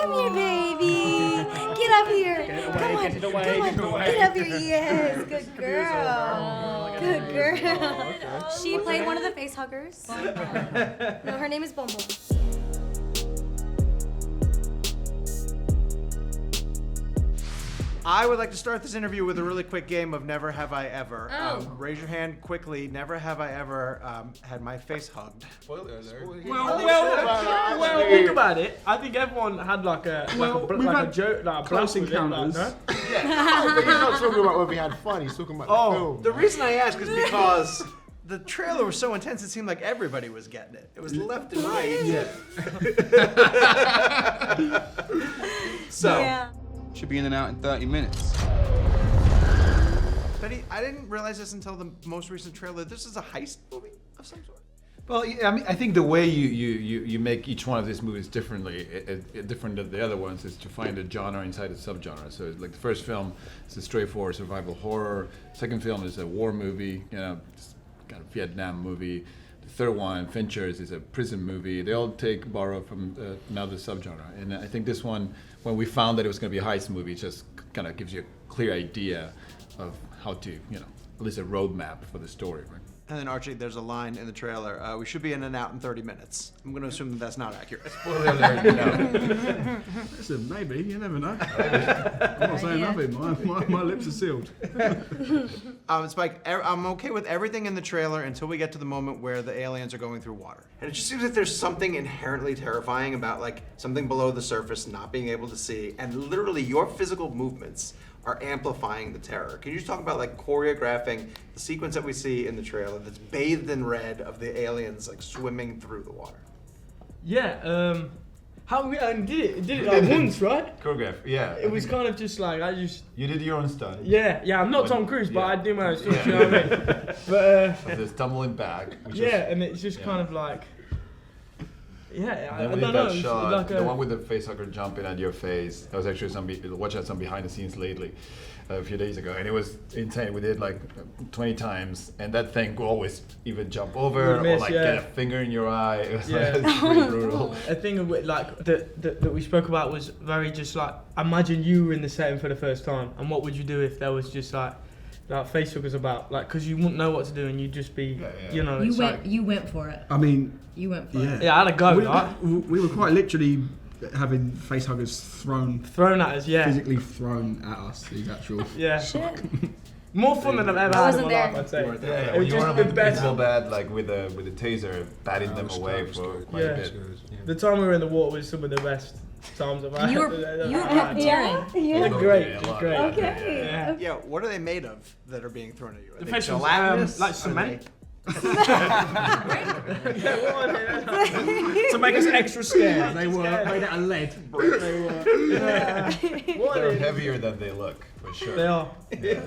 Come here, baby. Get up here. Come on. Come on. Get up here. Yes. Good girl. Good girl. She played one of the face huggers. No, her name is Bonbon. I would like to start this interview with a really quick game of Never Have I Ever. Oh. Raise your hand quickly. Never have I ever had my face hugged. Spoiler alert. Well, think about it. I think everyone had like a joke, like a close bluff with it, encounters. like, no? But he's not talking about whether we had fun, he's talking about the film. The reason I ask is because the trailer was so intense, it seemed like everybody was getting it. It was left and right. Yeah. So, Yeah. Should be in and out in 30 minutes. Betty, I didn't realize this until the most recent trailer. This is a heist movie of some sort. Well, I mean, I think the way you make each one of these movies differently, different than the other ones, is to find a genre inside a subgenre. So, like the first film is a straightforward survival horror. Second film is a war movie, just kind of Vietnam movie. The third one, Fincher's, is a prison movie. They all borrow from another subgenre. And I think this one, when we found that it was going to be a heist movie, it just kind of gives you a clear idea of how to, at least a roadmap for the story, right? And then, Archie, there's a line in the trailer. We should be in and out in 30 minutes. I'm going to assume that that's not accurate. Spoiler alert, no. Listen, maybe, you never know. I'm not saying nothing, my lips are sealed. Spike, I'm okay with everything in the trailer until we get to the moment where the aliens are going through water. And it just seems like there's something inherently terrifying about like something below the surface not being able to see, and literally your physical movements are amplifying the terror. Can you just talk about like choreographing the sequence that we see in the trailer that's bathed in red of the aliens like swimming through the water? Yeah, how we did it like once, right? Choreograph, yeah. It was kind of just like, You did your own stunt. Yeah, I'm not Tom Cruise, but yeah. I do my own stuff, you know what I mean? But, The stumbling back. and it's just kind of like, I Then we don't did know. that It's shot, like the one with the facehugger jumping at your face. That was actually watching some behind the scenes lately, a few days ago, and it was insane. We did like 20 times, and that thing will always even jump over or like get a finger in your eye. It was like, it's pretty brutal. A thing like that we spoke about was very just like, imagine you were in the setting for the first time, and what would you do if there was just like facehuggers about, like, because you wouldn't know what to do and you'd just be, You went for it. I mean, You went for it. Yeah, I had a go, right? We were quite literally having face huggers thrown at us, physically thrown at us, these actual... Shit. More fun than I've ever had in my life, I'd say. It It was you just were the on best. people bad, like with the taser, batting them away for quite a bit. The time we were in the water was some of the best times I've had. You were puppeteering. It was great. It was great. Okay. Yeah, what are they made of that are being thrown at you? Are The they face was gelatinous? like Are cement. To make us extra scared, they were made out of lead. They're heavier than they look, for sure. They are.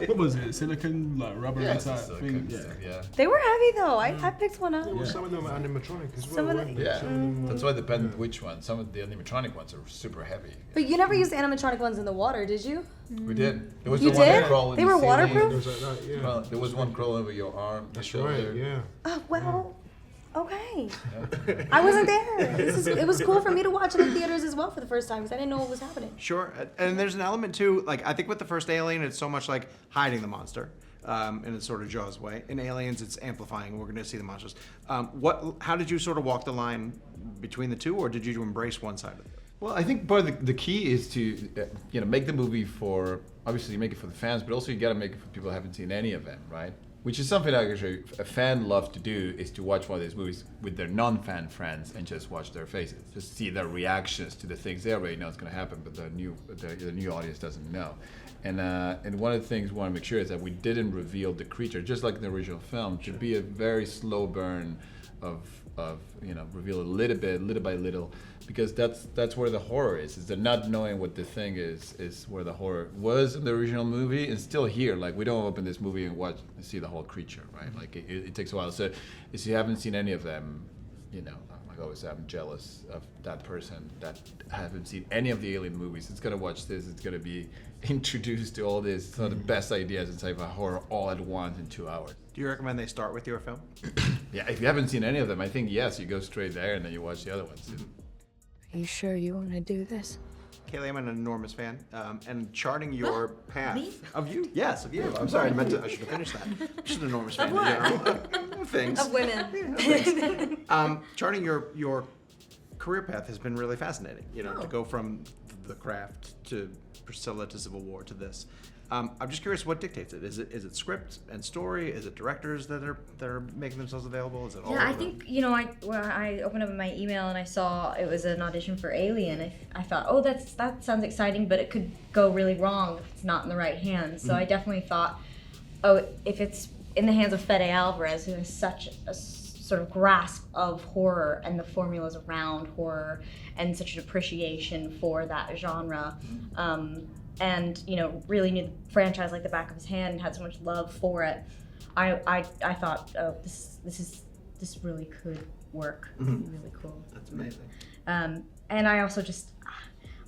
What was it? Silicon, like rubber inside Silicone thing? stuff, yeah. They were heavy though. I picked one up. Well, some of them are animatronic as well. Some of weren't the- they? Yeah, Some of them that's why it depends which one. Some of the animatronic ones are super heavy. But you never used animatronic ones in the water, did you? We did. There was You the one did? that crawled in They the were ceiling. waterproof? Things like that, yeah. Well, there was one crawling over your arm. That's your right, shoulder. yeah. Oh, well, okay. I wasn't there. It was cool for me to watch it in theaters as well for the first time because I didn't know what was happening. Sure, and there's an element too, like I think with the first Alien, it's so much like hiding the monster, in a sort of Jaws way. In Aliens, it's amplifying. We're going to see the monsters. How did you sort of walk the line between the two, or did you embrace one side of it? Well, I think part of the key is to make the movie for, obviously you make it for the fans, but also you got to make it for people who haven't seen any of them, right? Which is something that actually a fan loves to do, is to watch one of these movies with their non-fan friends and just watch their faces, just see their reactions to the things they already know is going to happen, but the new audience doesn't know. And one of the things we want to make sure is that we didn't reveal the creature, just like in the original film, to be a very slow burn of reveal a little bit, little by little, because that's where the horror is the not knowing what the thing is where the horror was in the original movie and still here. Like, we don't open this movie and see the whole creature, right? Like it takes a while. So if you haven't seen any of them, like always, I'm jealous of that person that haven't seen any of the Alien movies. It's gonna watch this. It's gonna be introduced to all this, some of the best ideas in sci-fi horror all at once in 2 hours. Do you recommend they start with your film? Yeah, if you haven't seen any of them, I think yes, you go straight there and then you watch the other ones. Are you sure you want to do this? Cailee, I'm an enormous fan, and charting your path Me? of you. Yes, of you. I'm sorry, I should have finished that. I'm just an enormous fan Of what? in general. Of things. Of women. Charting your career path has been really fascinating. You know, to go from the craft to Priscilla to Civil War to this. I'm just curious, what dictates it? Is it script and story? Is it directors that are making themselves available? Is it all? Yeah, I think, you know, when I opened up my email and I saw it was an audition for Alien, I thought, oh, that sounds exciting, but it could go really wrong if it's not in the right hands. So I definitely thought, oh, if it's in the hands of Fede Alvarez, who has such a sort of grasp of horror and the formulas around horror and such an appreciation for that genre, and you know, really knew the franchise like the back of his hand and had so much love for it, I thought, oh, this really could work. This would be really cool. That's amazing. And I also just,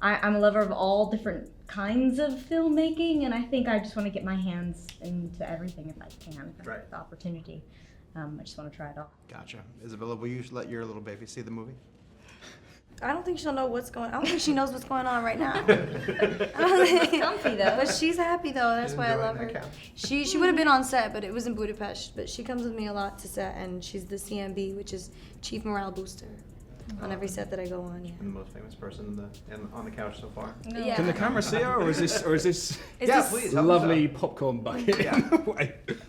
I'm a lover of all different kinds of filmmaking, and I think I just want to get my hands into everything if I can. If I have the opportunity. I just want to try it all. Gotcha. Isabella, will you let your little baby see the movie? I don't think she'll know what's going on. I don't think she knows what's going on right now. Comfy though. But she's happy though. That's why I love her. She would have been on set, but it was in Budapest. But she comes with me a lot to set, and she's the CMB, which is Cheif Morale Booster, on every set that I go on. Yeah. And the most famous person on the couch so far. Yeah. Can the camera see her, or is this Please. lovely popcorn bucket? Yeah.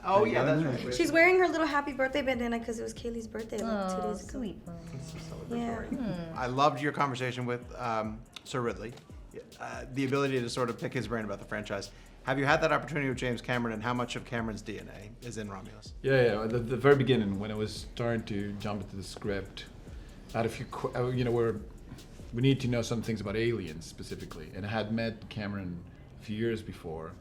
Oh yeah, that's right. She's wearing her little happy birthday bandana because it was Kaylee's birthday like 2 days ago. Sweet. Yeah. I loved your conversation with Sir Ridley. The ability to sort of pick his brain about the franchise. Have you had that opportunity with James Cameron, and how much of Cameron's DNA is in Romulus? Yeah. At the very beginning, when I was starting to jump into the script, I had a few, we need to know some things about aliens specifically, and I had met Cameron a few years before,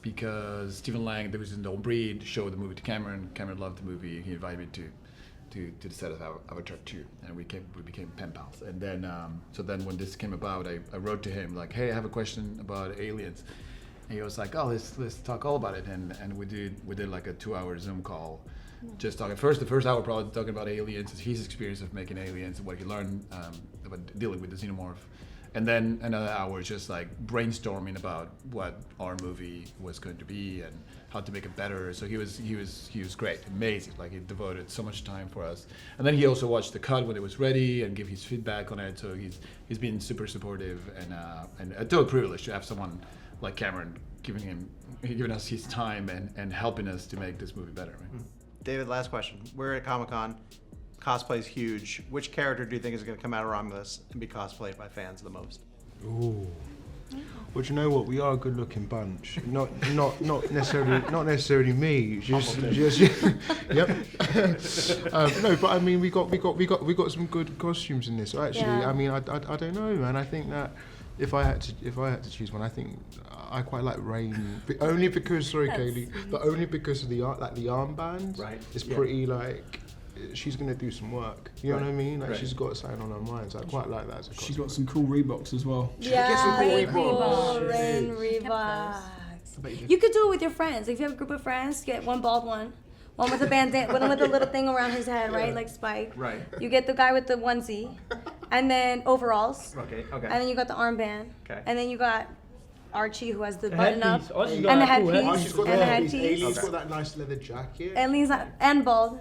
because Stephen Lang, there was in Don't Breed, showed the movie to Cameron. Cameron loved the movie. He invited me to the set of Avatar 2, and we became pen pals. And then, so then when this came about, I wrote to him like, hey, I have a question about aliens. And he was like, oh, let's talk all about it. And we did like a 2-hour Zoom call, just talking. The first hour probably talking about aliens, his experience of making aliens, and what he learned about dealing with the xenomorph. And then another hour just like brainstorming about what our movie was going to be and how to make it better. So he was great, amazing. Like he devoted so much time for us. And then he also watched the cut when it was ready and give his feedback on it. So he's been super supportive, and a total privilege to have someone like Cameron giving us his time and helping us to make this movie better. Right? David, last question. We're at Comic-Con. Cosplay's huge. Which character do you think is going to come out of Romulus and be cosplayed by fans the most? Ooh. Well, do you know what? We are a good-looking bunch. Not necessarily me. Just yep. No, but I mean, we got some good costumes in this. So actually, Yeah. I mean, I don't know, man. I think that if I had to choose one, I think I quite like Rain. Only because, sorry, Cailee, but only because of the armband. Right. It's pretty like. She's gonna do some work. You know what I mean? Like she's got something on her mind. So I quite like that as a cosplay. She's got some cool Reeboks as well. Yeah, Reeboks. Rain Reeboks. You could do it with your friends. Like if you have a group of friends, get one bald one with a bandana, one with a little thing around his head, right, like Spike. Right. You get the guy with the onesie, and then overalls. Okay. And then you got the armband. Okay. And then you got Archie, who has the The button up, headpiece. Archie's got and the a cool headpiece, She's got and the that. headpiece. Aileen's got that nice leather jacket. And bald.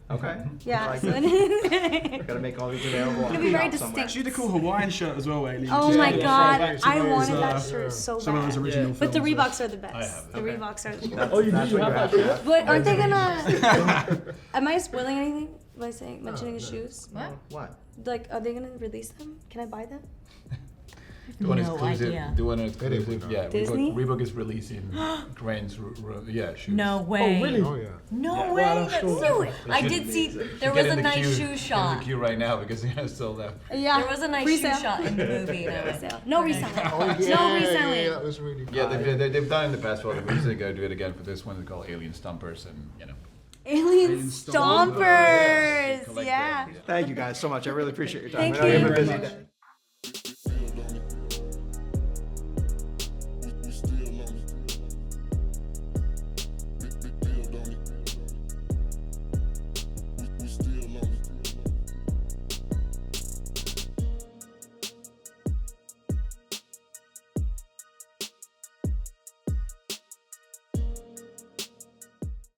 Okay. Yeah. Like So gotta make all these available. It'll be very somewhere. distinct. She had a cool Hawaiian shirt as well, Aileen. Oh Just my to god, throw back to I those, wanted that shirt so some of those bad. original But the films. Reeboks are the best. The Reeboks are the best. Oh, you That's do what have you that? have. But aren't they gonna? Am I spoiling anything by mentioning his shoes? What? Like, are they gonna release them? Can I buy them? The one No exclusive. idea. The one exclusive. Yeah. Disney? Reebok is releasing Grain's shoes. No way. Oh, really? Oh yeah. No way. Well, I'm That's sure. so. I should- did see. Should There get was in a the nice queue- shoe get in shot. the queue right now because sold out. Yeah. There was a nice shoe Resale. shot in the movie. Resale. No reselling. Oh, No yeah, reselling. yeah, that was really cool. Yeah, they've done it in the past. Well, they're going to do it again for this one. It's called Alien Stumpers, and you know. Alien Stompers. Stompers. Collect Yeah. them, Thank you guys so much. I really appreciate your time. Thank I know you. have a very busy much. day.